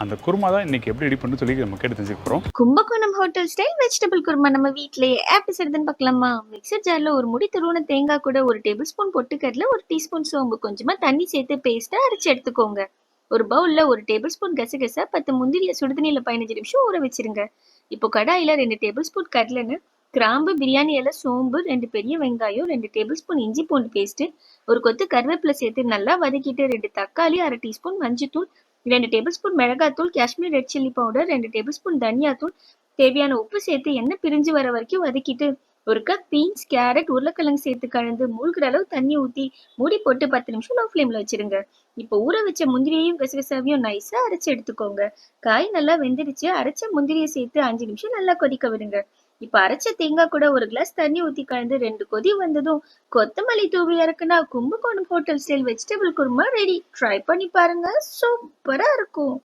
அந்த குருமா தான் இன்னைக்கு எப்படி ரெடி பண்ணு சொல்லி நம்ம கேட்டு தெரிஞ்சுக்க போறோம். Kumbakonam hotel style vegetable kurma நம்ம வீட்லயே எப்படி செய்யுதுன்னு பார்க்கலாமா? மிக்சர் ஜார்ல ஒரு முடி துருவன தேங்காய் கூட 1 டேபிள் ஸ்பூன் பொட்டுக்கடலை, 1 டீஸ்பூன் சோம்பு, கொஞ்சமா தண்ணி சேர்த்து பேஸ்டா அரைச்சு எடுத்துக்கோங்க. ஒரு பவுல்ல 1 டேபிள் ஸ்பூன் கசகசா, 10 முந்திரிய சுடுதண்ணில 15 நிமிஷம் ஊற வச்சிருங்க. இப்போ கடாயில 2 டேபிள் ஸ்பூன் கடலெண்ணெய், கிராம்பு, பிரியாணி இலை, சோம்பு, 2 பெரிய வெங்காயம், 2 டேபிள் ஸ்பூன் இஞ்சி பூண்டு பேஸ்ட், ஒரு கொத்து கருவேப்பிலை சேர்த்து நல்லா வதக்கிட்டு 2 தக்காளி, 1/2 டீஸ்பூன் மஞ்சத்தூள், 2 டேபிள் ஸ்பூன் மிளகாத்தூள், Kashmir red chilli powder, 2 table spoon தனியாத்தூள், தேவையான உப்பு சேர்த்து எண்ணெய் பிரிஞ்சு வர வரைக்கும் வதக்கிட்டு 1 கப் பீன்ஸ், கேரட், உருளைக்கிழங்கு சேர்த்து கலந்து மூழ்கிற அளவு தண்ணி ஊற்றி மூடி போட்டு 10 நிமிஷம் லோ ஃப்ளேம்ல வச்சிருங்க. இப்போ ஊற வச்ச முந்திரியையும் கசகசாவையும் நைஸா அரைச்சு எடுத்துக்கோங்க. காய் நல்லா வெந்துடுச்சு. அரைச்ச முந்திரியை சேர்த்து 5 நிமிஷம் நல்லா கொதிக்க விடுங்க. இப்ப அரைச்ச தேங்காய் கூட 1 கிளாஸ் தண்ணி ஊத்தி கலந்து 2 கொதி வந்ததும் கொத்தமல்லி தூவி இறக்குனா Kumbakonam hotel style vegetable kurma ready. Try பண்ணி பாருங்க, சூப்பரா இருக்கும்.